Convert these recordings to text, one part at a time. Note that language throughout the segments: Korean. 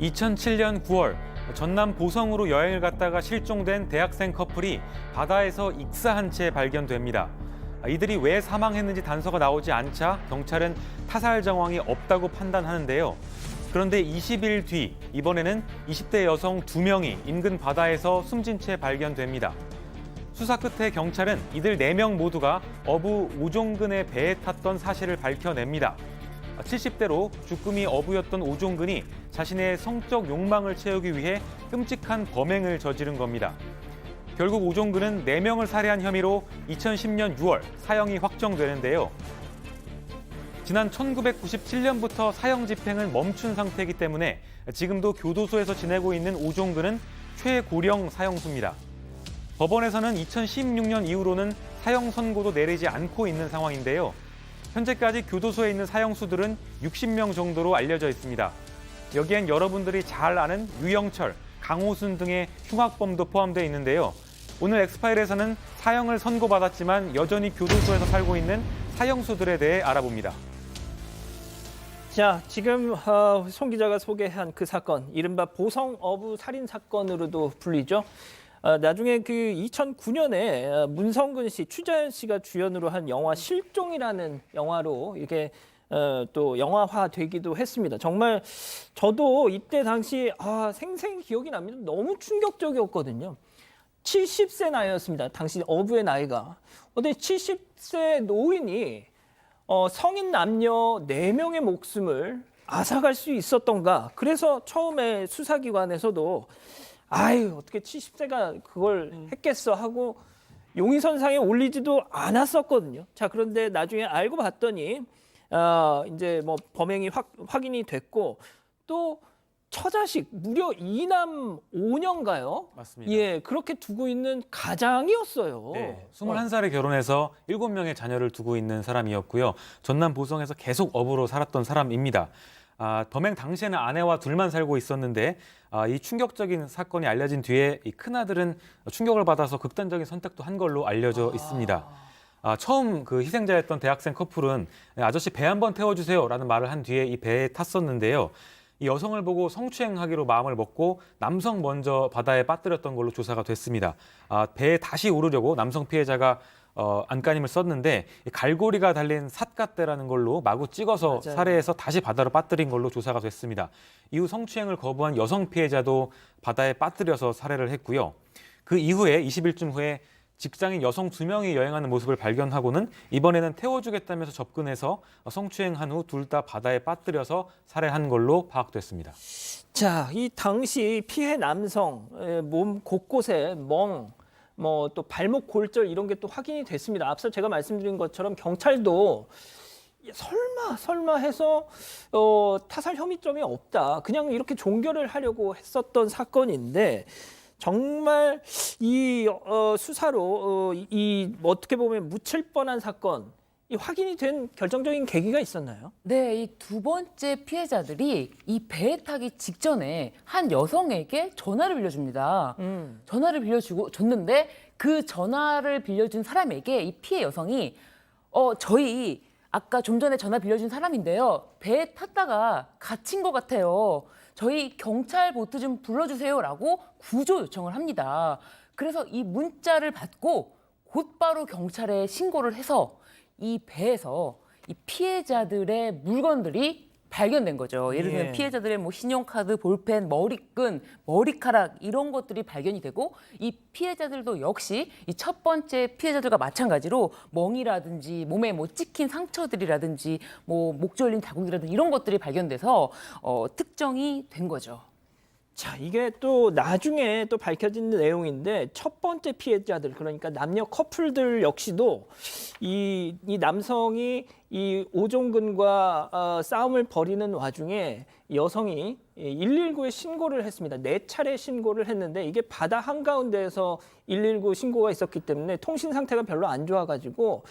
2007년 9월 전남 보성으로 여행을 갔다가 실종된 대학생 커플이 바다에서 익사한 채 발견됩니다. 이들이 왜 사망했는지 단서가 나오지 않자 경찰은 타살 정황이 없다고 판단하는데요. 그런데 20일 뒤 이번에는 20대 여성 2명이 인근 바다에서 숨진 채 발견됩니다. 수사 끝에 경찰은 이들 4명 모두가 어부 오종근의 배에 탔던 사실을 밝혀냅니다. 70대로 주꾸미 어부였던 오종근이 자신의 성적 욕망을 채우기 위해 끔찍한 범행을 저지른 겁니다. 결국 오종근은 4명을 살해한 혐의로 2010년 6월 사형이 확정되는데요. 지난 1997년부터 사형 집행은 멈춘 상태이기 때문에 지금도 교도소에서 지내고 있는 오종근은 최고령 사형수입니다. 법원에서는 2016년 이후로는 사형 선고도 내리지 않고 있는 상황인데요. 현재까지 교도소에 있는 사형수들은 60명 정도로 알려져 있습니다. 여기엔 여러분들이 잘 아는 유영철, 강호순 등의 흉악범도 포함되어 있는데요. 오늘 엑스파일에서는 사형을 선고받았지만 여전히 교도소에서 살고 있는 사형수들에 대해 알아봅니다. 자, 지금 송 기자가 소개한 그 사건, 이른바 보성 어부 살인 사건으로도 불리죠. 나중에 그 2009년에 문성근 씨, 추자연 씨가 주연으로 한 영화 실종이라는 영화로 이렇게 또 영화화 되기도 했습니다. 정말 저도 이때 당시 생생히 기억이 납니다. 너무 충격적이었거든요. 70세 나이였습니다. 당시 어부의 나이가. 근데 70세 노인이 성인 남녀 4명의 목숨을 앗아갈 수 있었던가. 그래서 처음에 수사기관에서도 어떻게 70세가 그걸 했겠어 하고 용의선상에 올리지도 않았었거든요. 자, 그런데 나중에 알고 봤더니 이제 뭐 범행이 확인이 됐고 또 처자식 무려 2남 5년가요? 맞습니다. 예, 그렇게 두고 있는 가장이었어요. 네, 21살에 결혼해서 7명의 자녀를 두고 있는 사람이었고요. 전남 보성에서 계속 어부로 살았던 사람입니다. 범행 당시에는 아내와 둘만 살고 있었는데 이 충격적인 사건이 알려진 뒤에 이 큰아들은 충격을 받아서 극단적인 선택도 한 걸로 알려져 있습니다. 처음 그 희생자였던 대학생 커플은 아저씨 배 한번 태워주세요라는 말을 한 뒤에 이 배에 탔었는데요. 이 여성을 보고 성추행하기로 마음을 먹고 남성 먼저 바다에 빠뜨렸던 걸로 조사가 됐습니다. 배에 다시 오르려고 남성 피해자가 안간힘을 썼는데 갈고리가 달린 삿갓대라는 걸로 마구 찍어서 맞아요. 살해해서 다시 바다로 빠뜨린 걸로 조사가 됐습니다. 이후 성추행을 거부한 여성 피해자도 바다에 빠뜨려서 살해를 했고요. 그 이후에 20일쯤 후에 직장인 여성 2명이 여행하는 모습을 발견하고는 이번에는 태워주겠다면서 접근해서 성추행한 후 둘 다 바다에 빠뜨려서 살해한 걸로 파악됐습니다. 자, 이 당시 피해 남성 몸 곳곳에 또 발목 골절 이런 게 또 확인이 됐습니다. 앞서 제가 말씀드린 것처럼 경찰도 설마 해서 타살 혐의점이 없다. 그냥 이렇게 종결을 하려고 했었던 사건인데 정말 이 수사로 어떻게 보면 묻힐 뻔한 사건, 이 확인이 된 결정적인 계기가 있었나요? 네, 이 2번째 피해자들이 이 배에 타기 직전에 한 여성에게 전화를 빌려줍니다. 전화를 줬는데 그 전화를 빌려준 사람에게 이 피해 여성이 저희 아까 좀 전에 전화 빌려준 사람인데요. 배에 탔다가 갇힌 것 같아요. 저희 경찰 보트 좀 불러주세요라고 구조 요청을 합니다. 그래서 이 문자를 받고 곧바로 경찰에 신고를 해서 이 배에서 이 피해자들의 물건들이 발견된 거죠. 예를 들면 피해자들의 뭐 신용카드, 볼펜, 머리끈, 머리카락 이런 것들이 발견이 되고 이 피해자들도 역시 이 첫 번째 피해자들과 마찬가지로 멍이라든지 몸에 뭐 찍힌 상처들이라든지 뭐 목 졸린 자국이라든지 이런 것들이 발견돼서 특정이 된 거죠. 자, 이게 또 나중에 또 밝혀진 내용인데 첫 번째 피해자들, 그러니까 남녀 커플들 역시도 이 남성이 이 오종근과 싸움을 벌이는 와중에 여성이 119에 신고를 했습니다. 4차례 신고를 했는데 이게 바다 한가운데에서 119 신고가 있었기 때문에 통신 상태가 별로 안 좋아가지고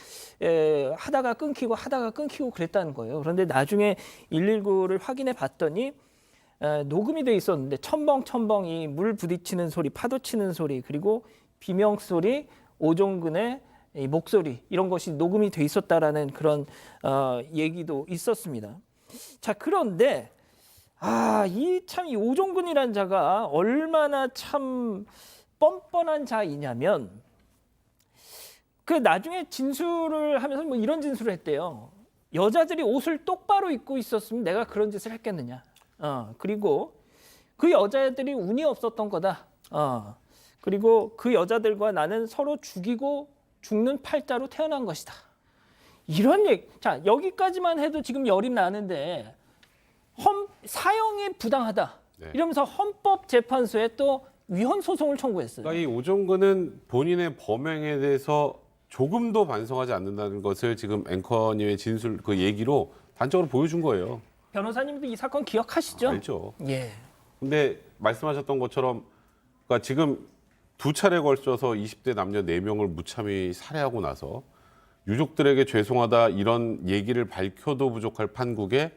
하다가 끊기고 그랬다는 거예요. 그런데 나중에 119를 확인해 봤더니 녹음이 돼 있었는데 첨벙 이 물 부딪히는 소리, 파도 치는 소리, 그리고 비명 소리, 오종근의 이 목소리 이런 것이 녹음이 돼 있었다라는 그런 얘기도 있었습니다. 자, 그런데 이 오종근이라는 자가 얼마나 참 뻔뻔한 자이냐면 그 나중에 진술을 하면서 뭐 이런 진술을 했대요. 여자들이 옷을 똑바로 입고 있었으면 내가 그런 짓을 했겠느냐. 그리고 그 여자들이 운이 없었던 거다. 그리고 그 여자들과 나는 서로 죽이고 죽는 팔자로 태어난 것이다. 이런 얘기. 자, 여기까지만 해도 지금 열이 나는데 사형이 부당하다. 네. 이러면서 헌법재판소에 또 위헌 소송을 청구했어요. 그러니까 이 오종근은 본인의 범행에 대해서 조금도 반성하지 않는다는 것을 지금 앵커님의 진술 그 얘기로 단적으로 보여준 거예요. 변호사님도 이 사건 기억하시죠? 알죠. 예. 근데 말씀하셨던 것처럼 그러니까 지금 두 차례 걸쳐서 20대 남녀 4명을 무참히 살해하고 나서 유족들에게 죄송하다 이런 얘기를 밝혀도 부족할 판국에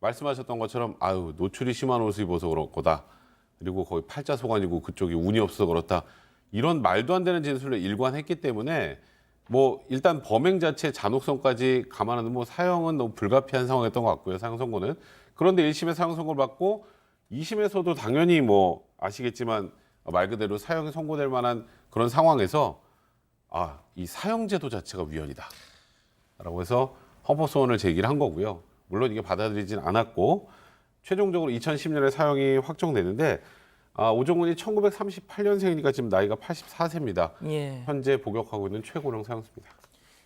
말씀하셨던 것처럼 아유 노출이 심한 옷을 입어서 그럴 거다. 그리고 거의 팔자소관이고 그쪽이 운이 없어서 그렇다. 이런 말도 안 되는 진술을 일관했기 때문에 뭐 일단 범행 자체 잔혹성까지 감안하는 뭐 사형은 너무 불가피한 상황이었던 것 같고요. 사형 선고는. 그런데 1심에 사형 선고를 받고 2심에서도 당연히 뭐 아시겠지만 말 그대로 사형이 선고될 만한 그런 상황에서 이 사형제도 자체가 위헌이다. 라고 해서 헌법소원을 제기를 한 거고요. 물론 이게 받아들이진 않았고 최종적으로 2010년에 사형이 확정되는데 오종근이 1938년생이니까 지금 나이가 84세입니다. 예. 현재 복역하고 있는 최고령 사형수입니다.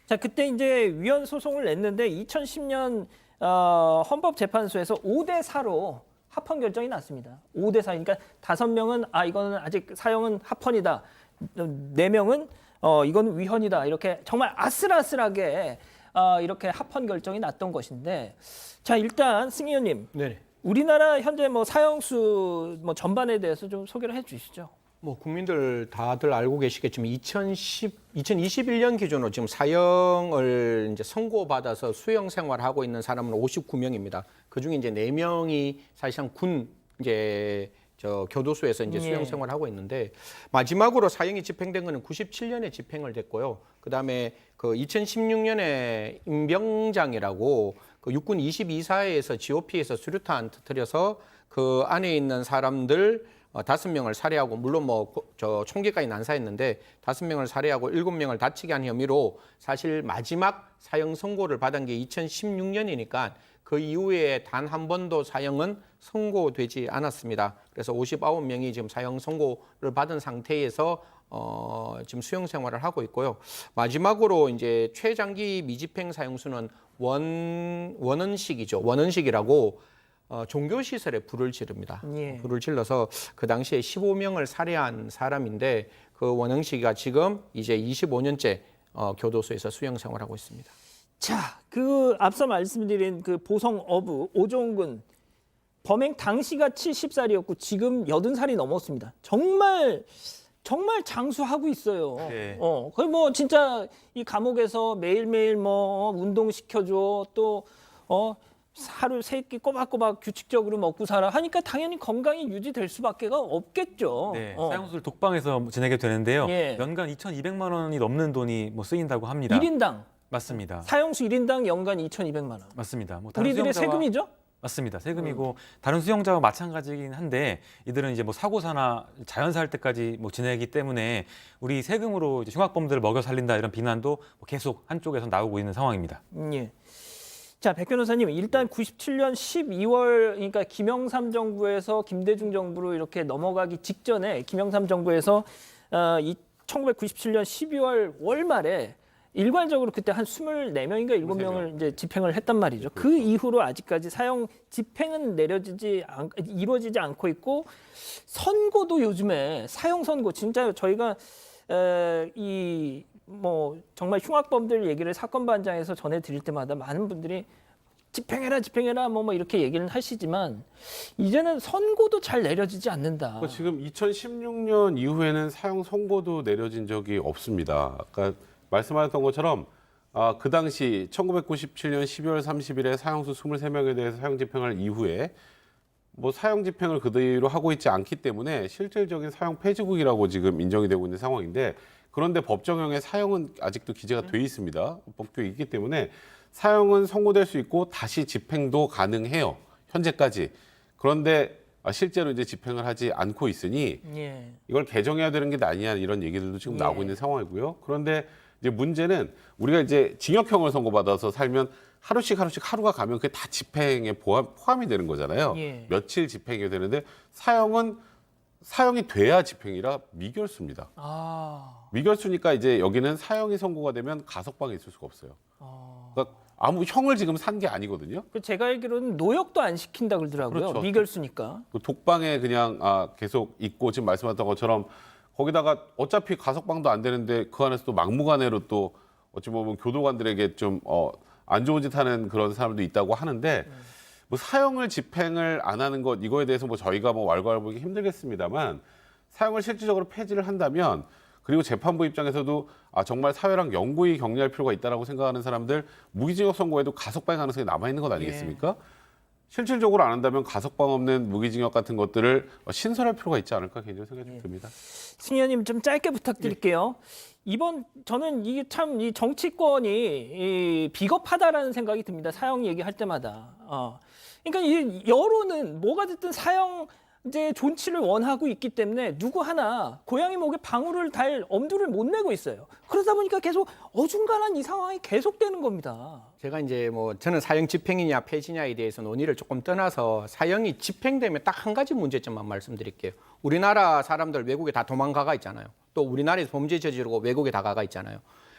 자, 그때 이제 위헌 소송을 냈는데 2010년 헌법재판소에서 5대4로 합헌 결정이 났습니다. 5대4니까 5명은 이거는 아직 사형은 합헌이다. 4명은 이건 위헌이다. 이렇게 정말 아슬아슬하게 이렇게 합헌 결정이 났던 것인데, 자, 일단 승 의원님, 네. 우리나라 현재 뭐 사형수 뭐 전반에 대해서 좀 소개를 해주시죠. 뭐 국민들 다들 알고 계시겠지만 2021년 기준으로 지금 사형을 이제 선고받아서 수용 생활하고 있는 사람은 59명입니다. 그 중에 이제 4명이 사실상 군 이제 교도소에서 이제 수용 생활하고 있는데 마지막으로 사형이 집행된 거는 97년에 집행을 됐고요. 그다음에 그 2016년에 임병장이라고 그 육군 22사에서 GOP에서 수류탄 터뜨려서 그 안에 있는 사람들 5명을 살해하고 물론 뭐 총기까지 난사했는데 5명을 살해하고 7명을 다치게 한 혐의로 사실 마지막 사형 선고를 받은 게 2016년이니까 그 이후에 단 한 번도 사형은 선고되지 않았습니다. 그래서 59명이 지금 사형 선고를 받은 상태에서 지금 수용 생활을 하고 있고요. 마지막으로 이제 최장기 미집행 사형수는 원은식이죠. 원은식이라고 종교시설에 불을 지릅니다. 예. 불을 질러서 그 당시에 15명을 살해한 사람인데 그 원은식이가 지금 이제 25년째 교도소에서 수용 생활하고 있습니다. 자, 그 앞서 말씀드린 그 보성 어부 오종근 범행 당시가 70살이었고 지금 80살이 넘었습니다. 정말 장수하고 있어요. 네. 거의 뭐 진짜 이 감옥에서 매일매일 뭐 운동 시켜줘 또 하루 3끼 꼬박꼬박 규칙적으로 먹고 살아 하니까 당연히 건강이 유지될 수밖에 없겠죠. 네, 사형수를 독방에서 지내게 되는데요. 예. 연간 2,200만 원이 넘는 돈이 뭐 쓰인다고 합니다. 1인당 맞습니다. 사형수 1인당 연간 2,200만 원. 맞습니다. 뭐 다른 우리들의 수용자와- 세금이죠? 맞습니다. 세금이고 다른 수용자와 마찬가지긴 한데 이들은 이제 뭐 사고사나 자연사 할 때까지 뭐 지내기 때문에 우리 세금으로 이제 흉악범들을 먹여 살린다 이런 비난도 뭐 계속 한쪽에서 나오고 있는 상황입니다. 예. 자, 백 변호사님, 일단 97년 12월, 그러니까 김영삼 정부에서 김대중 정부로 이렇게 넘어가기 직전에 김영삼 정부에서 1997년 12월 월말에 일괄적으로 그때 한 24명인가 7명을 이제 집행을 했단 말이죠. 그 이후로 아직까지 사형 집행은 이루어지지 않고 있고 선고도 요즘에 사형 선고 진짜 저희가 뭐 정말 흉악범들 얘기를 사건 반장에서 전해 드릴 때마다 많은 분들이 집행해라 뭐 이렇게 얘기는 하시지만 이제는 선고도 잘 내려지지 않는다. 지금 2016년 이후에는 사형 선고도 내려진 적이 없습니다. 그러니까 말씀하셨던 것처럼 그 당시 1997년 12월 30일에 사형수 23명에 대해서 사형 집행할 이후에 뭐 사형 집행을 그대로 하고 있지 않기 때문에 실질적인 사형 폐지국이라고 지금 인정이 되고 있는 상황인데 그런데 법정형의 사형은 아직도 기재가 돼 있습니다. 법규에 있기 때문에 사형은 선고될 수 있고 다시 집행도 가능해요. 현재까지. 그런데 실제로 이제 집행을 하지 않고 있으니 예. 이걸 개정해야 되는 게 아니냐 이런 얘기들도 지금 나오고 예. 있는 상황이고요. 그런데 이제 문제는 우리가 이제 징역형을 선고받아서 살면 하루씩 하루가 가면 그게 다 집행에 포함이 되는 거잖아요. 예. 며칠 집행이 되는데 사형이 돼야 집행이라 미결수입니다. 아. 미결수니까 이제 여기는 사형이 선고가 되면 가석방에 있을 수가 없어요. 그러니까 아무 형을 지금 산 게 아니거든요. 그 제가 알기로는 노역도 안 시킨다 그러더라고요. 그렇죠. 미결수니까. 그 독방에 그냥 계속 있고 지금 말씀하셨던 것처럼 거기다가 어차피 가석방도 안 되는데 그 안에서 또 막무가내로 또 어찌 보면 교도관들에게 좀 안 좋은 짓 하는 그런 사람도 있다고 하는데 뭐 사형을 집행을 안 하는 것 이거에 대해서 뭐 저희가 뭐 왈가왈부하기 힘들겠습니다만 사형을 실질적으로 폐지를 한다면 그리고 재판부 입장에서도 정말 사회랑 영구히 격리할 필요가 있다라고 생각하는 사람들 무기징역 선고에도 가석방의 가능성이 남아 있는 것 아니겠습니까? 실질적으로 안 한다면 가석방 없는 무기징역 같은 것들을 신설할 필요가 있지 않을까 개인적으로 생각이 좀 듭니다. 승현님 좀 짧게 부탁드릴게요. 이번 저는 이게 참 이 정치권이 비겁하다라는 생각이 듭니다. 사형 얘기할 때마다. 그러니까 이 여론은 뭐가 됐든 사형 이제 존치를 원하고 있기 때문에 누구 하나 고양이 목에 방울을 달 엄두를 못 내고 있어요. 그러다 보니까 계속 어중간한 이 상황이 계속되는 겁니다. 제가 이제 뭐 저는 사형 집행이냐 폐지냐에 대해서 논의를 조금 떠나서 사형이 집행되면 딱 한 가지 문제점만 말씀드릴게요. 우리나라 사람들 외국에 다 도망가가 있잖아요. 또 우리나라에서 범죄 저지르고 외국에 다 가가 있잖아요.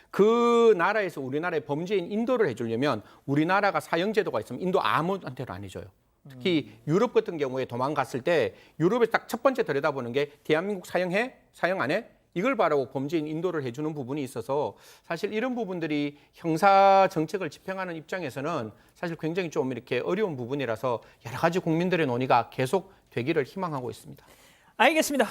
그 나라에서 우리나라의 범죄인 인도를 해주려면 우리나라가 사형 제도가 있으면 인도 아무한테도 안 해줘요. 특히 유럽 같은 경우에 도망갔을 때 유럽에 딱 첫 번째 들여다보는 게 대한민국 사형해? 사형 안 해? 이걸 바라고 범죄인 인도를 해주는 부분이 있어서 사실 이런 부분들이 형사 정책을 집행하는 입장에서는 사실 굉장히 좀 이렇게 어려운 부분이라서 여러 가지 국민들의 논의가 계속 되기를 희망하고 있습니다. 알겠습니다.